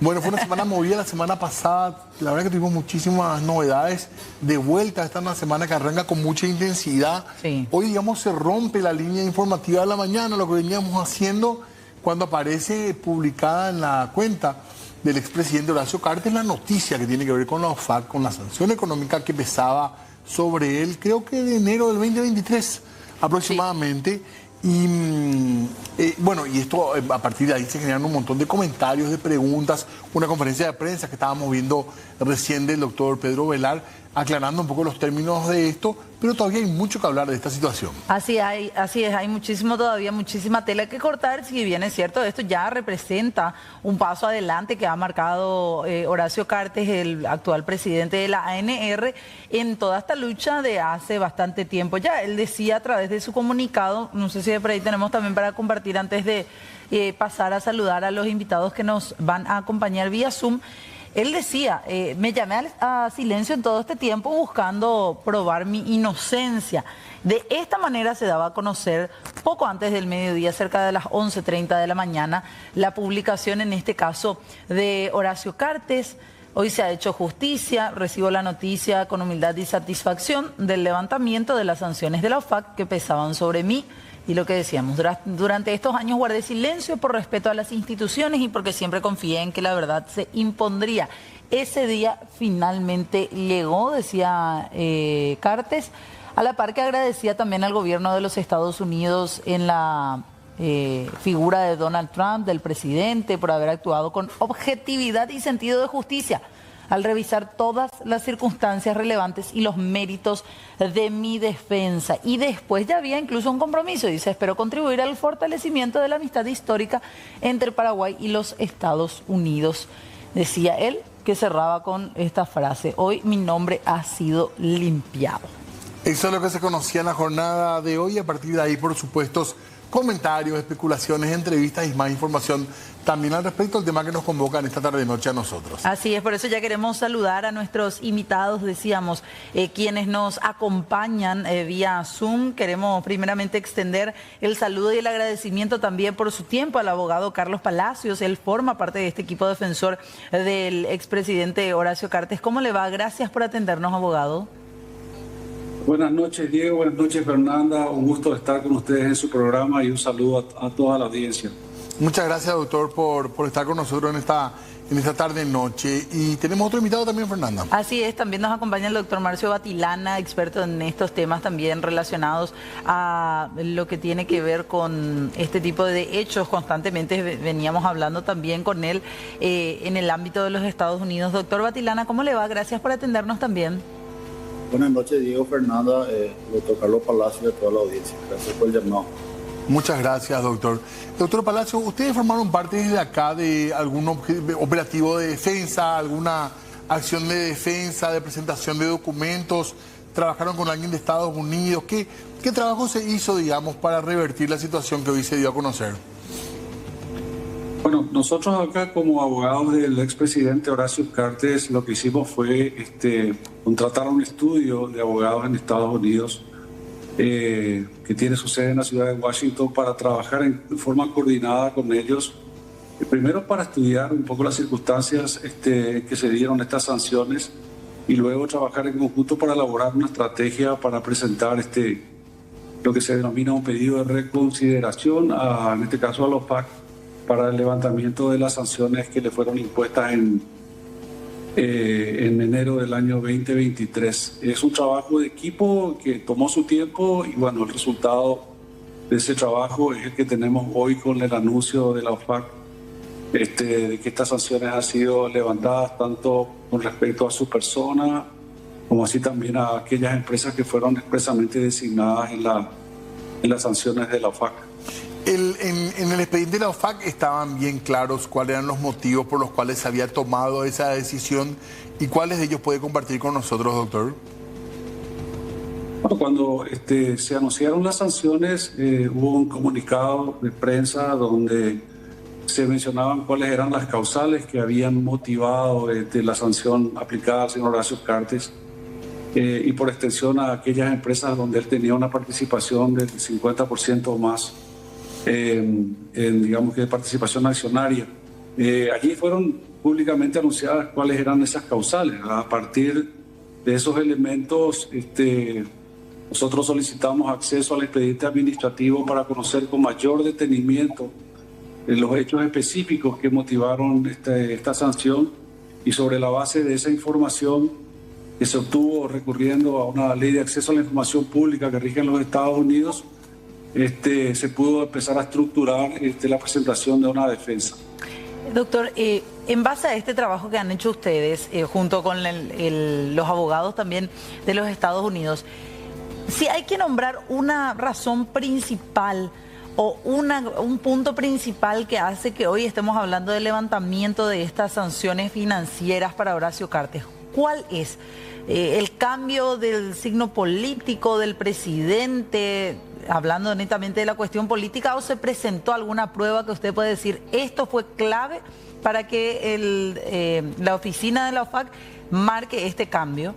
Bueno, fue una semana movida la semana pasada. La verdad que tuvimos muchísimas novedades. De vuelta, esta es una semana que arranca con mucha intensidad. Sí. Hoy, digamos, se rompe la línea informativa de la mañana, lo que veníamos haciendo cuando aparece publicada en la cuenta del expresidente Horacio Cartes la noticia que tiene que ver con la OFAC, con la sanción económica que pesaba sobre él, creo que de enero del 2023 aproximadamente. Sí. Y bueno, y esto a partir de ahí se generan un montón de comentarios, de preguntas, una conferencia de prensa que estábamos viendo recién del doctor Pedro Velar, aclarando un poco los términos de esto, pero todavía hay mucho que hablar de esta situación. Así es, hay muchísima tela que cortar. Si bien es cierto, esto ya representa un paso adelante que ha marcado Horacio Cartes, el actual presidente de la ANR, en toda esta lucha de hace bastante tiempo. Ya él decía a través de su comunicado, no sé si por ahí tenemos también para compartir antes de pasar a saludar a los invitados que nos van a acompañar vía Zoom. Él decía, me llamé a silencio en todo este tiempo buscando probar mi inocencia. De esta manera se daba a conocer poco antes del mediodía, cerca de las 11:30 de la mañana, la publicación en este caso de Horacio Cartes. Hoy se ha hecho justicia, recibo la noticia con humildad y satisfacción del levantamiento de las sanciones de la OFAC que pesaban sobre mí. Y lo que decíamos, durante estos años guardé silencio por respeto a las instituciones y porque siempre confié en que la verdad se impondría. Ese día finalmente llegó, decía Cartes, a la par que agradecía también al gobierno de los Estados Unidos en la figura de Donald Trump, del presidente, por haber actuado con objetividad y sentido de justicia al revisar todas las circunstancias relevantes y los méritos de mi defensa. Y después ya había incluso un compromiso, dice, espero contribuir al fortalecimiento de la amistad histórica entre Paraguay y los Estados Unidos. Decía él, que cerraba con esta frase, hoy mi nombre ha sido limpiado. Eso es lo que se conocía en la jornada de hoy. A partir de ahí, por supuesto, comentarios, especulaciones, entrevistas y más información también al respecto del tema que nos convocan esta tarde-noche a nosotros. Así es, por eso ya queremos saludar a nuestros invitados, decíamos, quienes nos acompañan vía Zoom. Queremos primeramente extender el saludo y el agradecimiento también por su tiempo al abogado Carlos Palacios. Él forma parte de este equipo defensor del expresidente Horacio Cartes. ¿Cómo le va? Gracias por atendernos, abogado. Buenas noches, Diego. Buenas noches, Fernanda. Un gusto estar con ustedes en su programa y un saludo a toda la audiencia. Muchas gracias, doctor, por estar con nosotros en esta tarde-noche. Y tenemos otro invitado también, Fernanda. Así es, también nos acompaña el doctor Marcio Batilana, experto en estos temas también relacionados a lo que tiene que ver con este tipo de hechos. Constantemente veníamos hablando también con él en el ámbito de los Estados Unidos. Doctor Batilana, ¿cómo le va? Gracias por atendernos también. Buenas noches, Diego, Fernanda, doctor Carlos Palacio y a toda la audiencia. Gracias por el llamado. Muchas gracias, doctor. Doctor Palacio, ¿ustedes formaron parte desde acá de algún operativo de defensa, alguna acción de defensa, de presentación de documentos? ¿Trabajaron con alguien de Estados Unidos? ¿Qué trabajo se hizo, digamos, para revertir la situación que hoy se dio a conocer? Bueno, nosotros acá como abogados del expresidente Horacio Cartes lo que hicimos fue contratar un estudio de abogados en Estados Unidos que tiene su sede en la ciudad de Washington para trabajar en forma coordinada con ellos. Primero para estudiar un poco las circunstancias que se dieron estas sanciones y luego trabajar en conjunto para elaborar una estrategia para presentar lo que se denomina un pedido de reconsideración, en este caso a los PAC, para el levantamiento de las sanciones que le fueron impuestas en enero del año 2023. Es un trabajo de equipo que tomó su tiempo y bueno, el resultado de ese trabajo es el que tenemos hoy con el anuncio de la OFAC de que estas sanciones han sido levantadas tanto con respecto a su persona como así también a aquellas empresas que fueron expresamente designadas en las sanciones de la OFAC. En el expediente de la OFAC estaban bien claros cuáles eran los motivos por los cuales se había tomado esa decisión y cuáles de ellos puede compartir con nosotros, doctor. Bueno, cuando se anunciaron las sanciones, hubo un comunicado de prensa donde se mencionaban cuáles eran las causales que habían motivado la sanción aplicada al señor Horacio Cartes y por extensión a aquellas empresas donde él tenía una participación del 50% o más. Digamos que de participación accionaria. Allí fueron públicamente anunciadas cuáles eran esas causales. A partir de esos elementos, nosotros solicitamos acceso al expediente administrativo para conocer con mayor detenimiento los hechos específicos que motivaron esta sanción, y sobre la base de esa información que se obtuvo recurriendo a una ley de acceso a la información pública que rige en los Estados Unidos, se pudo empezar a estructurar la presentación de una defensa. Doctor, en base a este trabajo que han hecho ustedes, junto con los abogados también de los Estados Unidos, si hay que nombrar una razón principal o un punto principal que hace que hoy estemos hablando del levantamiento de estas sanciones financieras para Horacio Cartes, ¿cuál es? ¿El cambio del signo político del presidente, hablando netamente de la cuestión política, o se presentó alguna prueba que usted puede decir, esto fue clave para que la oficina de la OFAC marque este cambio?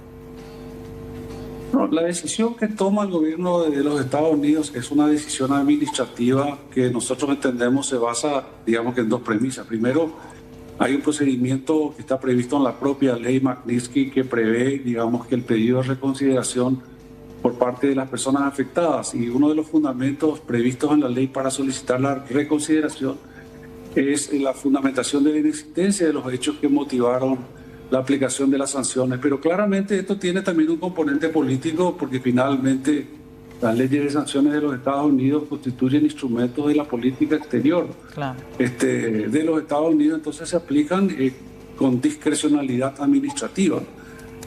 No, la decisión que toma el gobierno de los Estados Unidos es una decisión administrativa que nosotros entendemos se basa, digamos, que en dos premisas. Primero, hay un procedimiento que está previsto en la propia ley Magnitsky que prevé, digamos, que el pedido de reconsideración por parte de las personas afectadas, y uno de los fundamentos previstos en la ley para solicitar la reconsideración es la fundamentación de la inexistencia de los hechos que motivaron la aplicación de las sanciones. Pero claramente esto tiene también un componente político, porque finalmente las leyes de sanciones de los Estados Unidos constituyen instrumentos de la política exterior, claro, de los Estados Unidos, entonces se aplican con discrecionalidad administrativa.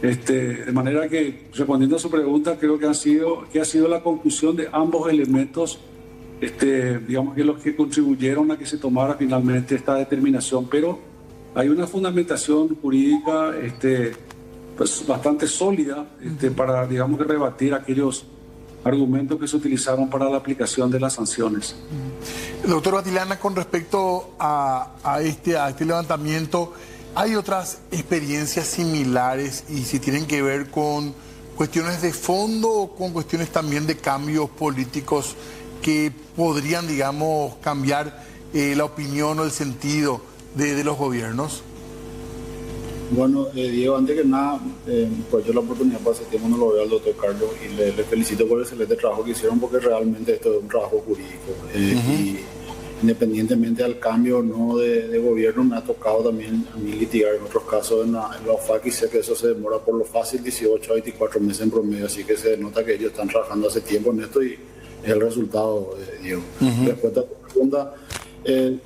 De manera que, respondiendo a su pregunta, creo que ha sido la conclusión de ambos elementos, digamos, que los que contribuyeron a que se tomara finalmente esta determinación. Pero hay una fundamentación jurídica pues, bastante sólida para, digamos, que rebatir aquellos argumentos que se utilizaron para la aplicación de las sanciones. Doctor Batilana, con respecto a este levantamiento, ¿hay otras experiencias similares y si tienen que ver con cuestiones de fondo o con cuestiones también de cambios políticos que podrían, digamos, cambiar la opinión o el sentido de los gobiernos? Bueno, Diego, antes que nada, pues yo la oportunidad para ese tiempo no lo veo al doctor Carlos y le felicito por el excelente trabajo que hicieron, porque realmente esto es un trabajo jurídico. Y independientemente del cambio o no de gobierno, me ha tocado también a mí litigar en otros casos en la OFAC, y sé que eso se demora por lo fácil 18 a 24 meses en promedio, así que se nota que ellos están trabajando hace tiempo en esto y es el resultado, Diego. Respuesta a tu pregunta,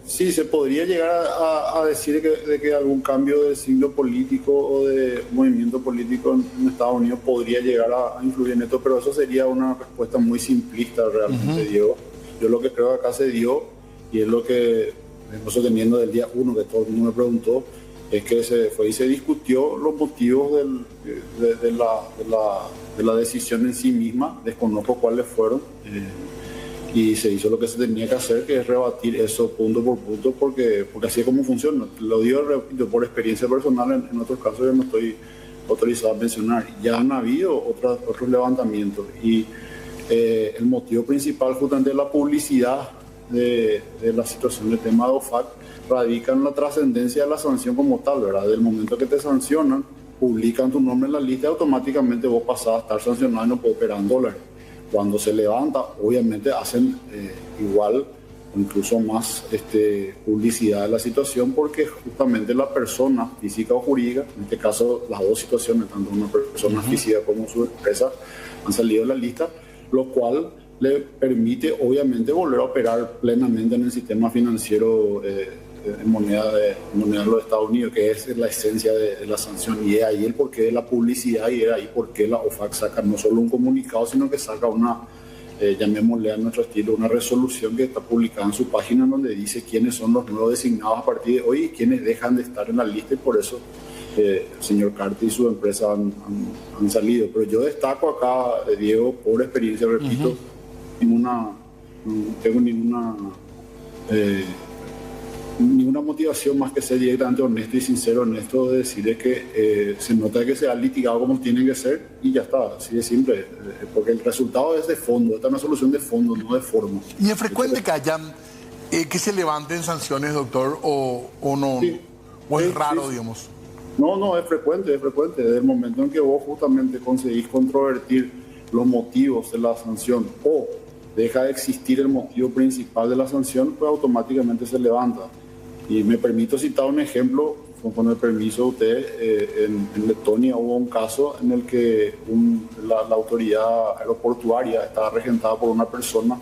sí, se podría llegar a decir de que algún cambio de signo político o de movimiento político en Estados Unidos podría llegar a influir en esto, pero eso sería una respuesta muy simplista realmente, Diego. Yo lo que creo que acá se dio, y es lo que vengo sosteniendo del día 1 que todo el mundo me preguntó, es que se fue y se discutió los motivos de la decisión en sí misma. Desconozco cuáles fueron. Y se hizo lo que se tenía que hacer, que es rebatir eso punto por punto, porque así es como funciona. Lo digo, repito, por experiencia personal, en otros casos yo no estoy autorizado a mencionar. Ya han habido otros levantamientos, y el motivo principal justamente de la publicidad de la situación del tema de OFAC radica en la trascendencia de la sanción como tal, ¿verdad? Del momento que te sancionan, publican tu nombre en la lista y automáticamente vos pasás a estar sancionado y no puedes operar en dólares. Cuando se levanta, obviamente hacen igual o incluso más publicidad de la situación, porque justamente la persona física o jurídica, en este caso las dos situaciones, tanto una persona física como su empresa, han salido de la lista, lo cual le permite obviamente volver a operar plenamente en el sistema financiero en moneda de los Estados Unidos, que es la esencia de la sanción, y es ahí el porqué de la publicidad, y es ahí porqué la OFAC saca no solo un comunicado, sino que saca una, llamémosle a nuestro estilo, una resolución que está publicada en su página, donde dice quiénes son los nuevos designados a partir de hoy y quiénes dejan de estar en la lista, y por eso el señor Cartes y su empresa han salido. Pero yo destaco acá, Diego, por experiencia, repito, no tengo ninguna motivación más que ser directamente honesto y sincero en esto, de decirle que se nota que se ha litigado como tiene que ser y ya está, así de simple, porque el resultado es de fondo, esta es una solución de fondo, no de forma. ¿Y es frecuente que hayan que se levanten sanciones, doctor, o no? Sí. ¿O es raro, digamos? No, es frecuente, es frecuente. Desde el momento en que vos justamente conseguís controvertir los motivos de la sanción o deja de existir el motivo principal de la sanción, pues automáticamente se levanta. Y me permito citar un ejemplo, con el permiso de usted. En Letonia hubo un caso en el que la autoridad aeroportuaria estaba regentada por una persona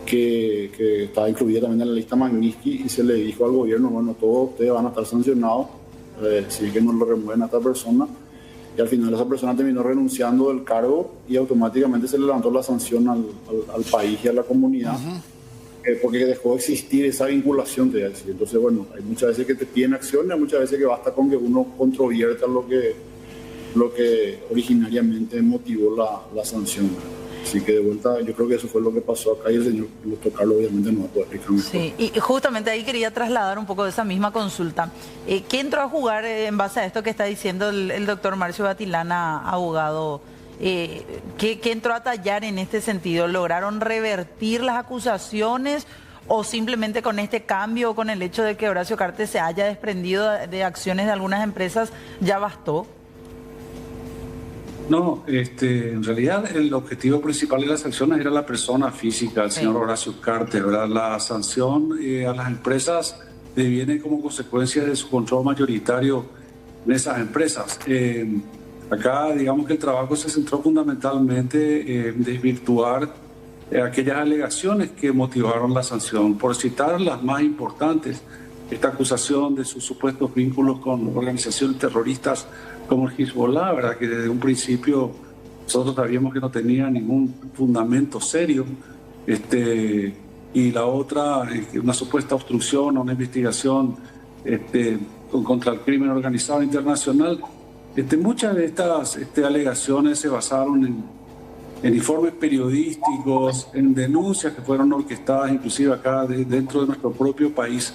que estaba incluida también en la lista Magnitsky, y se le dijo al gobierno, bueno, todos ustedes van a estar sancionados si que no lo remueven a esta persona. Y al final esa persona terminó renunciando del cargo y automáticamente se le levantó la sanción al país y a la comunidad, porque dejó de existir esa vinculación, te voy a decir. Entonces, bueno, hay muchas veces que te piden acciones, hay muchas veces que basta con que uno controvierta lo que originariamente motivó la sanción. Así que de vuelta, yo creo que eso fue lo que pasó acá, y el señor doctor Carlos obviamente no va a poder explicar mejor. Sí, y justamente ahí quería trasladar un poco de esa misma consulta. ¿Qué entró a jugar en base a esto que está diciendo el doctor Marcio Batilana, abogado? ¿Qué entró a tallar en este sentido? ¿Lograron revertir las acusaciones o simplemente con este cambio, con el hecho de que Horacio Cartes se haya desprendido de acciones de algunas empresas, ya bastó? No, en realidad el objetivo principal de las sanciones era la persona física, el señor Horacio Cartes, ¿verdad? La sanción a las empresas viene como consecuencia de su control mayoritario en esas empresas. Acá, digamos que el trabajo se centró fundamentalmente en desvirtuar aquellas alegaciones que motivaron la sanción. Por citar las más importantes, esta acusación de sus supuestos vínculos con organizaciones terroristas como el Hezbollah, ¿verdad? Que desde un principio nosotros sabíamos que no tenía ningún fundamento serio. Y la otra, una supuesta obstrucción a una investigación contra el crimen organizado internacional. Muchas de estas alegaciones se basaron en informes periodísticos, en denuncias que fueron orquestadas inclusive acá dentro de nuestro propio país.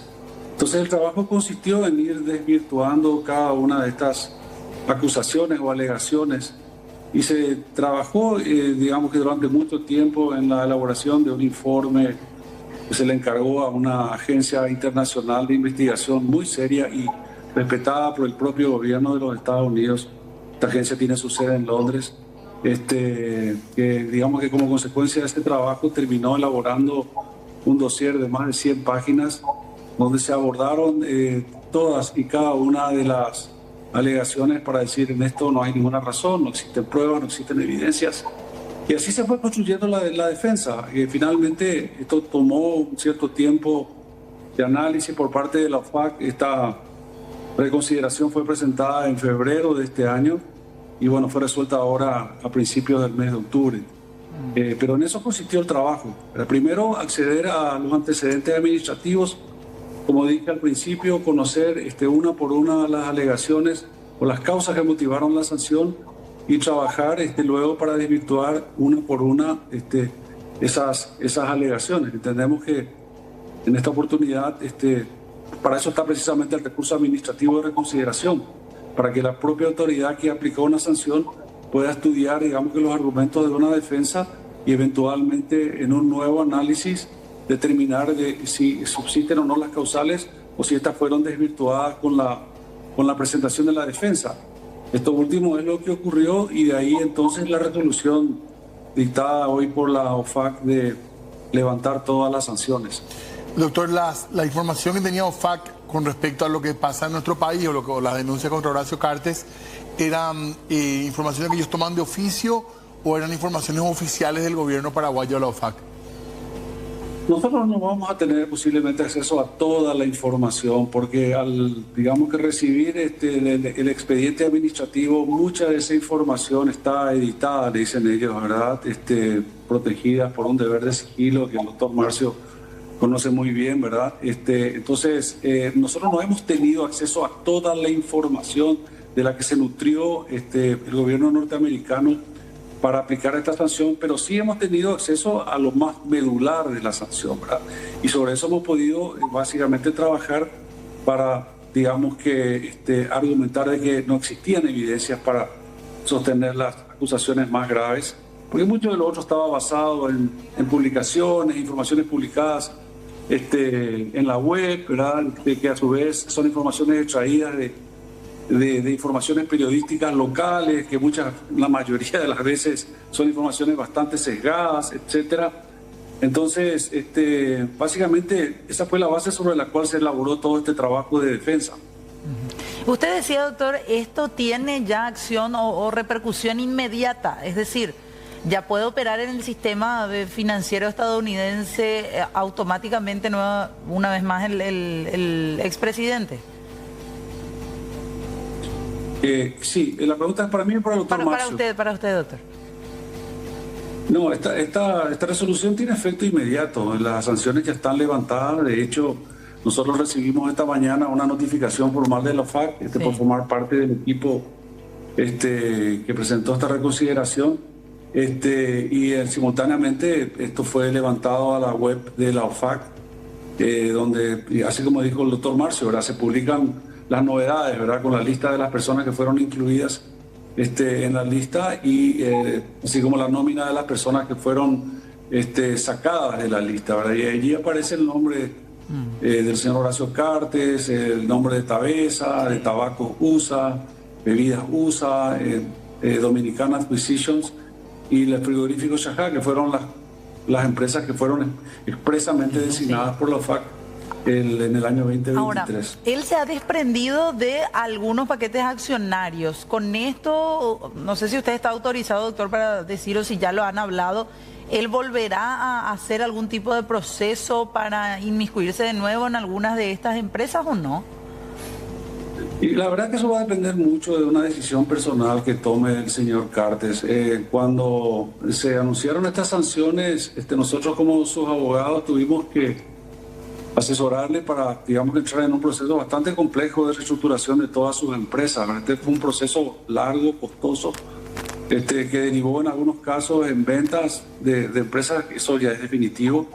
Entonces el trabajo consistió en ir desvirtuando cada una de estas acusaciones o alegaciones, y se trabajó, digamos que durante mucho tiempo, en la elaboración de un informe que se le encargó a una agencia internacional de investigación muy seria y respetada por el propio gobierno de los Estados Unidos. Esta agencia tiene su sede en Londres, que digamos que como consecuencia de este trabajo terminó elaborando un dossier de más de 100 páginas donde se abordaron todas y cada una de las alegaciones para decir: en esto no hay ninguna razón, no existen pruebas, no existen evidencias. Y así se fue construyendo la defensa. Finalmente esto tomó un cierto tiempo de análisis por parte de la OFAC. Esta reconsideración fue presentada en febrero de este año y bueno, fue resuelta ahora a principios del mes de octubre. Pero en eso consistió el trabajo. Primero, acceder a los antecedentes administrativos, como dije al principio, conocer una por una las alegaciones o las causas que motivaron la sanción, y trabajar luego para desvirtuar una por una esas alegaciones. Entendemos que en esta oportunidad para eso está precisamente el recurso administrativo de reconsideración, para que la propia autoridad que aplicó una sanción pueda estudiar, digamos, que los argumentos de una defensa y eventualmente en un nuevo análisis determinar si subsisten o no las causales o si estas fueron desvirtuadas con la presentación de la defensa. Esto último es lo que ocurrió, y de ahí entonces la resolución dictada hoy por la OFAC de levantar todas las sanciones. Doctor, la información que tenía OFAC con respecto a lo que pasa en nuestro país o la denuncia contra Horacio Cartes, ¿eran informaciones que ellos toman de oficio o eran informaciones oficiales del gobierno paraguayo a la OFAC? Nosotros no vamos a tener posiblemente acceso a toda la información, porque al, digamos que recibir el expediente administrativo, mucha de esa información está editada, le dicen ellos, ¿verdad? Protegida por un deber de sigilo que el doctor Marcio conoce muy bien, ¿verdad? Entonces, nosotros no hemos tenido acceso a toda la información de la que se nutrió el gobierno norteamericano para aplicar esta sanción, pero sí hemos tenido acceso a lo más medular de la sanción, ¿verdad? Y sobre eso hemos podido básicamente trabajar para, digamos que, argumentar de que no existían evidencias para sostener las acusaciones más graves, porque mucho de lo otro estaba basado en publicaciones, informaciones publicadas en la web, ¿verdad? Que a su vez son informaciones extraídas de informaciones periodísticas locales, que la mayoría de las veces son informaciones bastante sesgadas, etcétera. Entonces, básicamente esa fue la base sobre la cual se elaboró todo este trabajo de defensa. Usted decía, doctor, esto tiene ya acción o repercusión inmediata, es decir, ya puede operar en el sistema financiero estadounidense automáticamente una vez más el expresidente. Sí, la pregunta es para mí o para el doctor Marcio. Para usted, doctor. No, esta resolución tiene efecto inmediato. Las sanciones ya están levantadas. De hecho, nosotros recibimos esta mañana una notificación formal de la OFAC Sí. por formar parte del equipo que presentó esta reconsideración. Simultáneamente esto fue levantado a la web de la OFAC, donde, así como dijo el doctor Marcio, ¿verdad? Se publican las novedades, ¿verdad? Con la lista de las personas que fueron incluidas en la lista y así como la nómina de las personas que fueron sacadas de la lista, ¿verdad? Y allí aparece el nombre del señor Horacio Cartes, el nombre de Tabesa, de Tabacos USA, Bebidas USA, Dominicana Acquisitions y el frigorífico Shahá, que fueron las empresas que fueron expresamente designadas por la OFAC en el año 2023. Ahora, él se ha desprendido de algunos paquetes accionarios. Con esto, no sé si usted está autorizado, doctor, para decir o si ya lo han hablado, ¿él volverá a hacer algún tipo de proceso para inmiscuirse de nuevo en algunas de estas empresas o no? Y la verdad que eso va a depender mucho de una decisión personal que tome el señor Cartes. Cuando se anunciaron estas sanciones, nosotros como sus abogados tuvimos que asesorarle para, digamos, entrar en un proceso bastante complejo de reestructuración de todas sus empresas. Este fue un proceso largo, costoso, que derivó en algunos casos en ventas de empresas, eso ya es definitivo.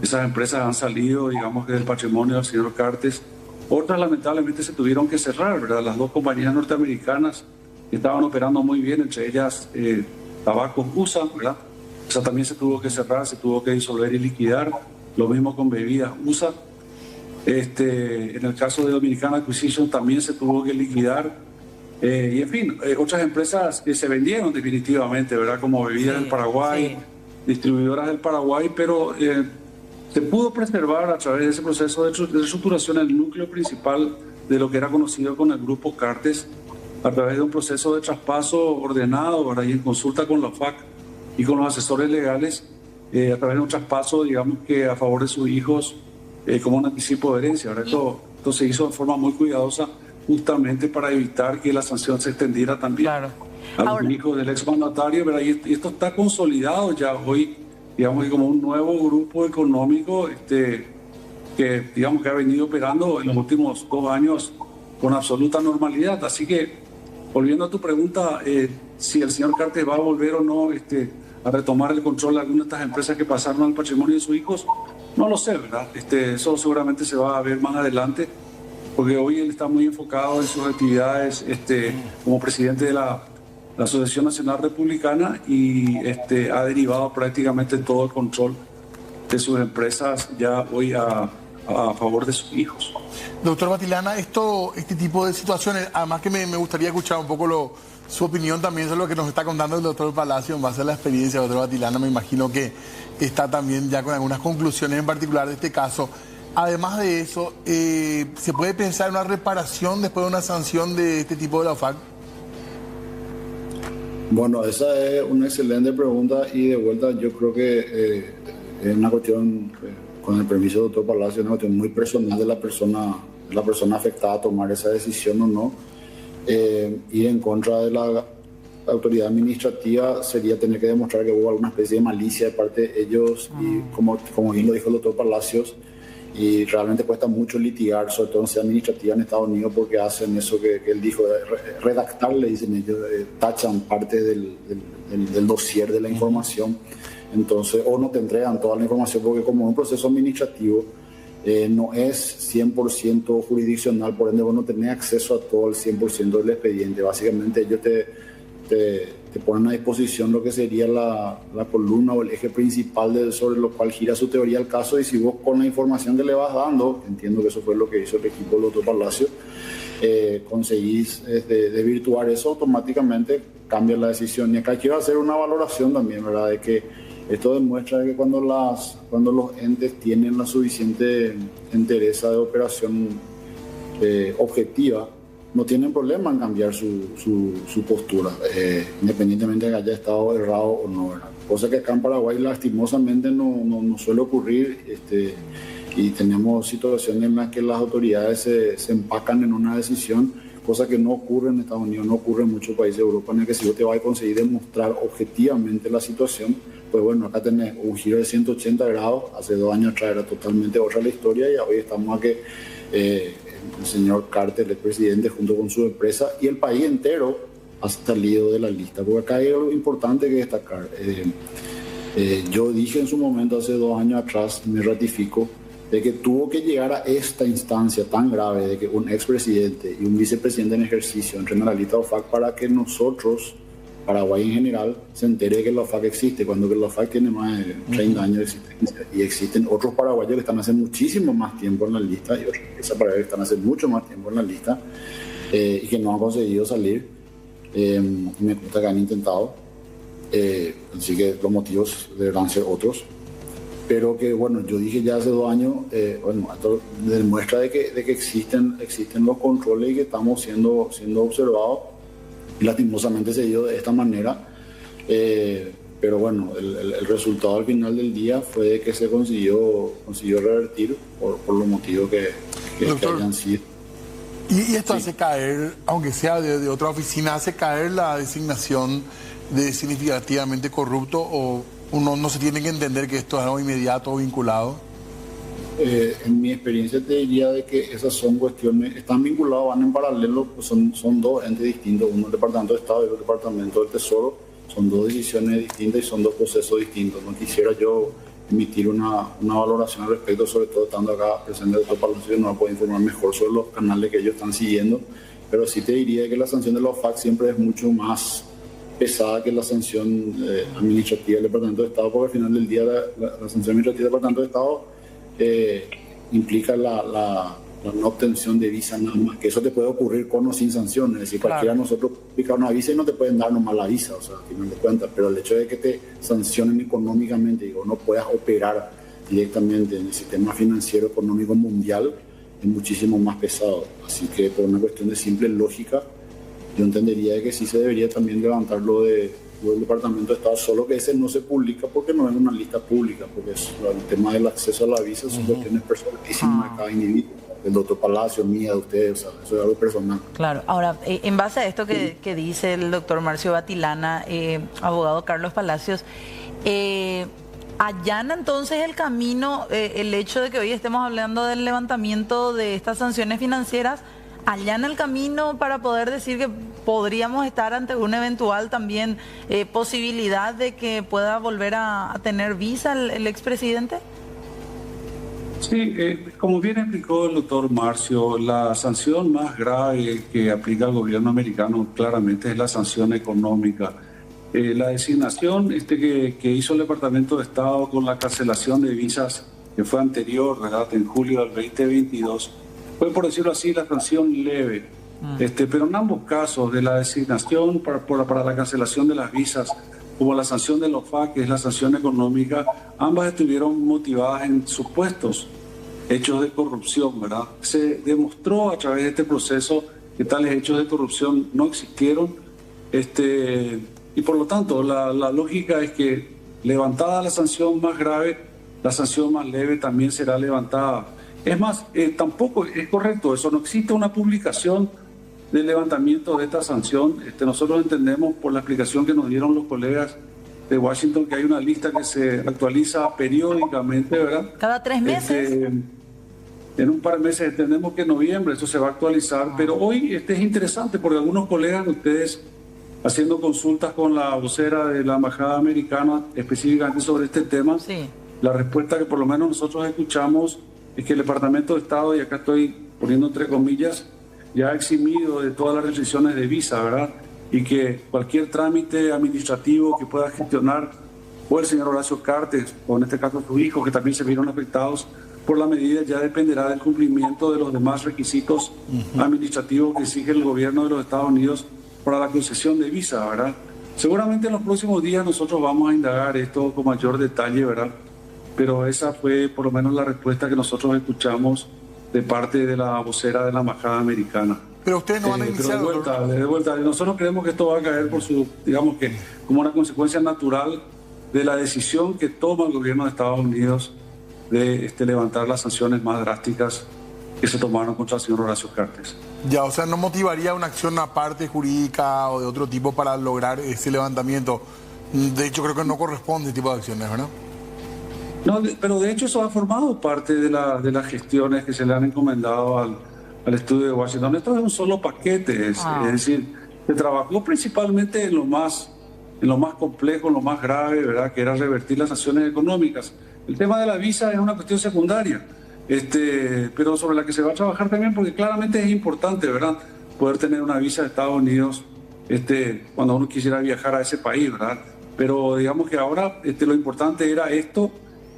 Esas empresas han salido, digamos, del patrimonio del señor Cartes. Otras lamentablemente se tuvieron que cerrar, ¿verdad? Las dos compañías norteamericanas que estaban operando muy bien, entre ellas Tabacos USA, ¿verdad? Esa también se tuvo que cerrar, se tuvo que disolver y liquidar. Lo mismo con Bebidas USA. En el caso de Dominicana Acquisition también se tuvo que liquidar. Y en fin, otras empresas que se vendieron definitivamente, ¿verdad? Como Bebidas del Paraguay, distribuidoras del Paraguay, pero se pudo preservar a través de ese proceso de reestructuración el núcleo principal de lo que era conocido con el Grupo Cartes, a través de un proceso de traspaso ordenado, ¿verdad? Y en consulta con la OFAC y con los asesores legales, a través de un traspaso, digamos que a favor de sus hijos, como un anticipo de herencia. Ahora, esto se hizo de forma muy cuidadosa, justamente para evitar que la sanción se extendiera también a los hijos del exmandatario, ¿verdad? Y esto está consolidado ya hoy, digamos que como un nuevo grupo económico que, digamos, que ha venido operando en los últimos 2 años con absoluta normalidad. Así que, volviendo a tu pregunta, si el señor Cartes va a volver o no a retomar el control de algunas de estas empresas que pasaron al patrimonio de sus hijos, no lo sé, ¿verdad? Eso seguramente se va a ver más adelante, porque hoy él está muy enfocado en sus actividades como presidente de la Asociación Nacional Republicana y ha derivado prácticamente todo el control de sus empresas ya hoy a favor de sus hijos. Doctor Batilana, este tipo de situaciones, además que me gustaría escuchar un poco su opinión también sobre lo que nos está contando el doctor Palacio en base a la experiencia del doctor Batilana. Me imagino que está también ya con algunas conclusiones en particular de este caso. Además de eso, ¿se puede pensar en una reparación después de una sanción de este tipo de la OFAC? Bueno, esa es una excelente pregunta y de vuelta yo creo que es una cuestión, con el permiso del doctor Palacio, es una cuestión muy personal de la persona afectada a tomar esa decisión o no. Ir en contra de la autoridad administrativa sería tener que demostrar que hubo alguna especie de malicia de parte de ellos y como bien lo dijo el doctor Palacios, y realmente cuesta mucho litigar, sobre todo en sede administrativa en Estados Unidos, porque hacen eso que él dijo, redactar, le dicen ellos, tachan parte del dossier de la información, entonces, o no te entregan toda la información, porque como es un proceso administrativo, no es 100% jurisdiccional, por ende vos no tenés acceso a todo el 100% del expediente. Básicamente ellos te te ponen a disposición lo que sería la columna o el eje principal sobre lo cual gira su teoría del caso, y si vos con la información que le vas dando, entiendo que eso fue lo que hizo el equipo del doctor Palacio, conseguís desvirtuar eso, automáticamente cambia la decisión. Y acá quiero hacer una valoración también, ¿verdad?, de que esto demuestra que cuando los entes tienen la suficiente entereza de operación objetiva, no tienen problema en cambiar su postura, independientemente de que haya estado errado o no, ¿verdad? Cosa que acá en Paraguay lastimosamente no suele ocurrir, y tenemos situaciones en las que las autoridades se empacan en una decisión, cosa que no ocurre en Estados Unidos, no ocurre en muchos países de Europa, en el que si vos te vas a conseguir demostrar objetivamente la situación, pues bueno, acá tenés un giro de 180 grados, hace 2 años atrás era totalmente otra la historia, y hoy estamos a que el señor Carter, el presidente, junto con su empresa y el país entero ha salido de la lista, porque acá hay algo importante que destacar. Yo dije en su momento, hace 2 años atrás, me ratifico, de que tuvo que llegar a esta instancia tan grave de que un expresidente y un vicepresidente en ejercicio entren a la lista de OFAC para que nosotros, Paraguay en general, se entere de que la OFAC existe, cuando que la OFAC tiene más de 30 años de existencia. Y existen otros paraguayos que están hace muchísimo más tiempo en la lista, y otras empresas paraguayas que están hace mucho más tiempo en la lista, y que no han conseguido salir. Me consta que han intentado, así que los motivos deberán ser otros. Pero que, bueno, yo dije ya hace 2 años, bueno, esto demuestra de que existen los controles y que estamos siendo observados, y lastimosamente se dio de esta manera, pero bueno, el resultado al final del día fue de que se consiguió revertir por los motivos que hayan sido. Y esto hace caer, aunque sea de otra oficina, hace caer la designación de significativamente corrupto, o uno no se tiene que entender que esto es algo inmediato o vinculado. En mi experiencia te diría de que esas son cuestiones, están vinculadas, van en paralelo, pues son 2 entes distintos, uno el Departamento de Estado y el Departamento del Tesoro, son 2 decisiones distintas y son 2 procesos distintos. No quisiera yo emitir una valoración al respecto, sobre todo estando acá presente el doctor Palacio, que nos va a poder informar mejor sobre los canales que ellos están siguiendo, pero sí te diría que la sanción de los OFAC siempre es mucho más pesada que la sanción administrativa del Departamento de Estado, porque al final del día la sanción administrativa del Departamento de Estado implica la no obtención de visa nada más, que eso te puede ocurrir con o sin sanciones, es decir, cualquiera de nosotros pica una visa y no te pueden dar nomás la visa, o sea, al final de cuentas, pero el hecho de que te sancionen económicamente y no puedas operar directamente en el sistema financiero económico mundial es muchísimo más pesado, así que por una cuestión de simple lógica, yo entendería que sí se debería también levantar lo del Departamento de Estado, solo que ese no se publica porque no es una lista pública, porque el tema del acceso a la visa son cuestiones personalísimas de cada individuo, del doctor Palacio, mía, de ustedes, o sea, eso es algo personal. Claro, ahora, en base a esto que dice el doctor Marcio Batilana, abogado Carlos Palacios, ¿allana entonces el camino el hecho de que hoy estemos hablando del levantamiento de estas sanciones financieras? ¿Allana el camino para poder decir que podríamos estar ante una eventual también posibilidad de que pueda volver a tener visa el expresidente? Sí, como bien explicó el doctor Marcio, la sanción más grave que aplica el gobierno americano claramente es la sanción económica. La designación que hizo el Departamento de Estado con la cancelación de visas, que fue anterior, ¿verdad?, en julio del 2022, fue, por decirlo así, la sanción leve. Pero en ambos casos, de la designación para la cancelación de las visas, como la sanción de los OFAC, que es la sanción económica, ambas estuvieron motivadas en supuestos hechos de corrupción, ¿verdad? Se demostró a través de este proceso que tales hechos de corrupción no existieron, y por lo tanto la lógica es que, levantada la sanción más grave, la sanción más leve también será levantada. Es más, tampoco es correcto eso, no existe una publicación del levantamiento de esta sanción. Nosotros entendemos, por la explicación que nos dieron los colegas de Washington, que hay una lista que se actualiza periódicamente, ¿verdad? Cada 3 meses. En un par de meses, entendemos que en noviembre eso se va a actualizar, pero hoy es interesante porque algunos colegas de ustedes, haciendo consultas con la vocera de la Embajada Americana específicamente sobre este tema, sí, la respuesta que por lo menos nosotros escuchamos es que el Departamento de Estado, y acá estoy poniendo entre comillas, ya ha eximido de todas las restricciones de visa, ¿verdad? y que cualquier trámite administrativo que pueda gestionar o el señor Horacio Cartes, o en este caso su hijo, que también se vieron afectados por la medida, ya dependerá del cumplimiento de los demás requisitos administrativos que exige el gobierno de los Estados Unidos para la concesión de visa, ¿verdad? Seguramente en los próximos días nosotros vamos a indagar esto con mayor detalle, ¿verdad? Pero esa fue por lo menos la respuesta que nosotros escuchamos de parte de la vocera de la Embajada Americana. Pero ustedes no van a iniciar... de vuelta, nosotros creemos que esto va a caer por su, digamos que como una consecuencia natural de la decisión que toma el gobierno de Estados Unidos de levantar las sanciones más drásticas que se tomaron contra el señor Horacio Cartes. Ya, o sea, ¿no motivaría una acción aparte jurídica o de otro tipo para lograr ese levantamiento? De hecho, creo que no corresponde este tipo de acciones, ¿verdad? No, pero de hecho eso ha formado parte de las gestiones que se le han encomendado al estudio de Washington. Esto es un solo paquete, es decir, se trabajó principalmente en lo más complejo, en lo más grave, ¿verdad? Que era revertir las sanciones económicas. El tema de la visa es una cuestión secundaria, pero sobre la que se va a trabajar también, porque claramente es importante, ¿verdad? Poder tener una visa de Estados Unidos cuando uno quisiera viajar a ese país, ¿verdad? Pero digamos que ahora lo importante era esto,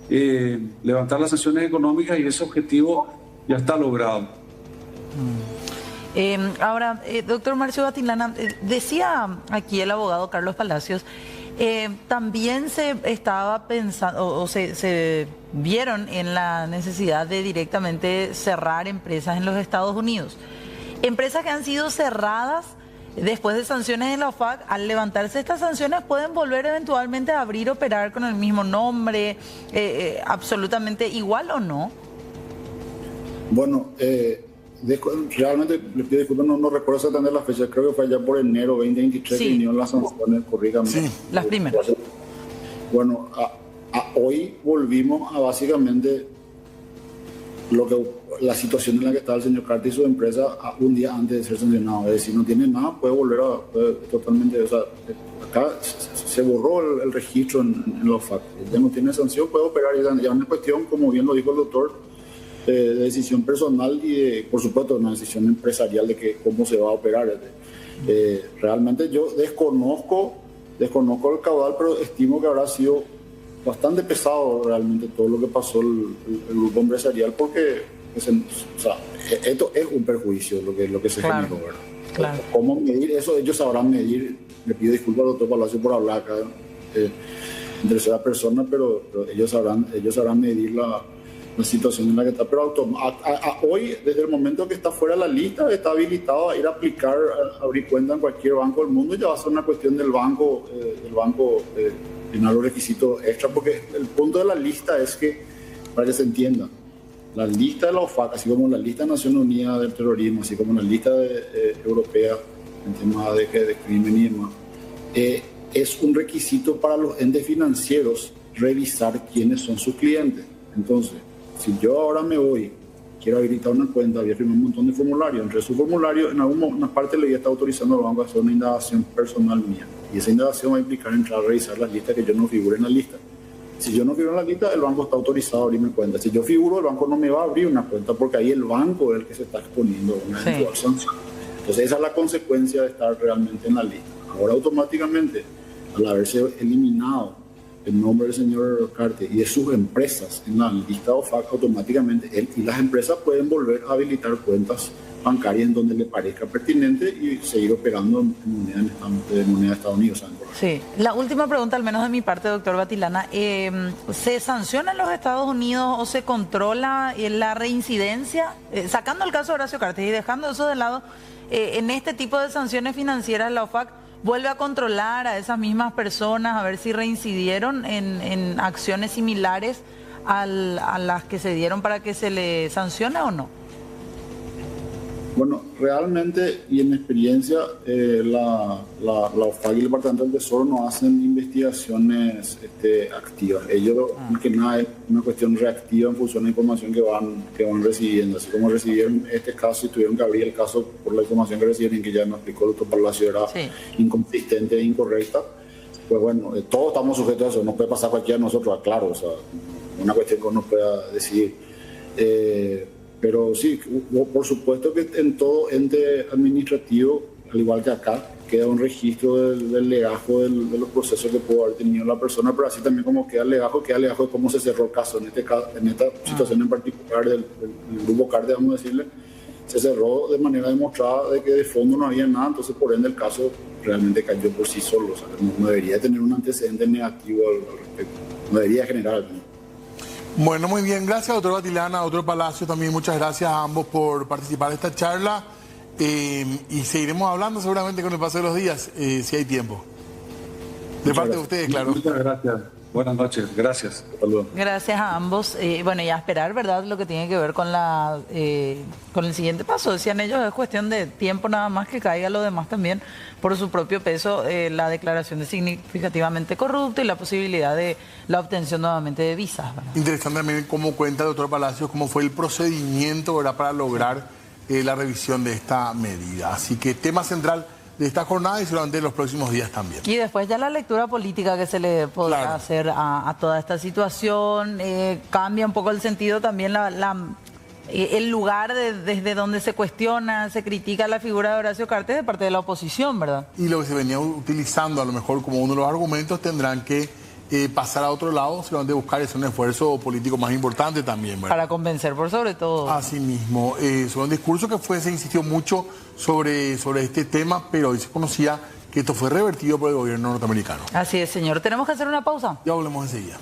levantar las sanciones económicas, y ese objetivo ya está logrado. Ahora, doctor Marcio Batilana, decía aquí el abogado Carlos Palacios, también se estaba pensando, o se vieron en la necesidad de directamente cerrar empresas en los Estados Unidos. Empresas que han sido cerradas después de sanciones en la OFAC, al levantarse estas sanciones pueden volver eventualmente a abrir, operar con el mismo nombre, absolutamente igual o no. Bueno, realmente le pido disculpas, no recuerdo exactamente la fecha, creo que fue allá por enero 2023 que vinieron las sanciones, corrígame. Sí, las primeras. Bueno, hoy volvimos a básicamente la situación en la que estaba el señor Cartes y su empresa un día antes de ser sancionado. Es decir, no tiene nada, puede volver totalmente, o sea, acá se borró el registro en la OFAC. Ya no tiene sanción, puede operar, ya es una cuestión, como bien lo dijo el doctor, de decisión personal y por supuesto una decisión empresarial de cómo se va a operar. Realmente yo desconozco el caudal, pero estimo que habrá sido bastante pesado realmente todo lo que pasó el grupo empresarial, porque esto es un perjuicio lo que se generó, ¿verdad? Claro. ¿Cómo medir eso? Ellos sabrán medir. Le pido disculpas al doctor Palacio por hablar acá en tercera persona, pero ellos sabrán medir la situación en la que está. Pero hoy, desde el momento que está fuera de la lista, está habilitado a ir a aplicar, a abrir cuenta en cualquier banco del mundo. Ya va a ser una cuestión del banco llenar los requisitos extra, porque el punto de la lista es que, para que se entienda, la lista de la OFAC, así como la lista de Naciones Unidas del terrorismo, así como la lista europea en temas de crimen y demás, es un requisito para los entes financieros revisar quiénes son sus clientes. Entonces, si yo ahora me voy, quiero habilitar una cuenta, voy a firmar un montón de formularios. Entre esos formularios, en alguna parte le voy a estar autorizando al banco a hacer una indagación personal mía. Y esa indagación va a implicar entrar a revisar las listas que yo no figure en la lista. Si yo no figuro en la lista, el banco está autorizado a abrirme cuenta. Si yo figuro, el banco no me va a abrir una cuenta, porque ahí el banco es el que se está exponiendo a una eventual sanción. Entonces esa es la consecuencia de estar realmente en la lista. Ahora automáticamente, al haberse eliminado el nombre del señor Cartes y de sus empresas en la lista de OFAC, automáticamente él y las empresas pueden volver a habilitar cuentas bancarias en donde le parezca pertinente y seguir operando en moneda de Estados Unidos. Sí. La última pregunta, al menos de mi parte, doctor Batilana. ¿Se sanciona en los Estados Unidos o se controla la reincidencia? Sacando el caso de Horacio Cartes y dejando eso de lado, en este tipo de sanciones financieras, la OFAC vuelve a controlar a esas mismas personas a ver si reincidieron en acciones similares a las que se dieron para que se le sancione o no. Bueno, realmente y en experiencia la OFAC y el Departamento del Tesoro no hacen investigaciones activas. Ellos, más que nada, es una cuestión reactiva en función de la información que van recibiendo. Así como recibieron este caso y tuvieron que abrir el caso por la información que recibieron, que ya nos explicó el doctor Palacio era inconsistente e incorrecta, pues bueno, todos estamos sujetos a eso. No puede pasar cualquiera de nosotros, claro, o sea, una cuestión que uno pueda decidir. Pero sí, por supuesto que en todo ente administrativo, al igual que acá, queda un registro del legajo de los procesos que pudo haber tenido la persona, pero así también como queda el legajo de cómo se cerró el caso. En esta situación en particular del grupo Cártel, vamos a decirle, se cerró de manera demostrada de que de fondo no había nada, entonces por ende el caso realmente cayó por sí solo. O sea, no debería tener un antecedente negativo al respecto, no debería generar. Bueno, muy bien, gracias doctor Batilana, doctor Palacio, también muchas gracias a ambos por participar de esta charla. Y seguiremos hablando seguramente con el paso de los días, si hay tiempo. De parte de ustedes, claro. Muchas gracias. Buenas noches. Gracias. Saludos. Gracias a ambos. Bueno, y a esperar, ¿verdad? Lo que tiene que ver con con el siguiente paso. Decían ellos, es cuestión de tiempo nada más que caiga lo demás también por su propio peso, la declaración de significativamente corrupto y la posibilidad de la obtención nuevamente de visas, ¿verdad? Interesante también cómo cuenta el doctor Palacios, cómo fue el procedimiento, ¿verdad?, para lograr la revisión de esta medida. Así que tema central de esta jornada y seguramente de los próximos días también. Y después ya la lectura política que se le podrá hacer a toda esta situación, cambia un poco el sentido también el lugar desde donde se cuestiona, se critica la figura de Horacio Cartes de parte de la oposición, ¿verdad? Y lo que se venía utilizando a lo mejor como uno de los argumentos tendrán que pasar a otro lado, seguramente buscar es un esfuerzo político más importante también, ¿verdad? Para convencer por sobre todo. Así mismo, sobre un discurso que se insistió mucho sobre este tema, pero hoy se conocía que esto fue revertido por el gobierno norteamericano. Así es, señor. ¿Tenemos que hacer una pausa? Ya volvemos enseguida.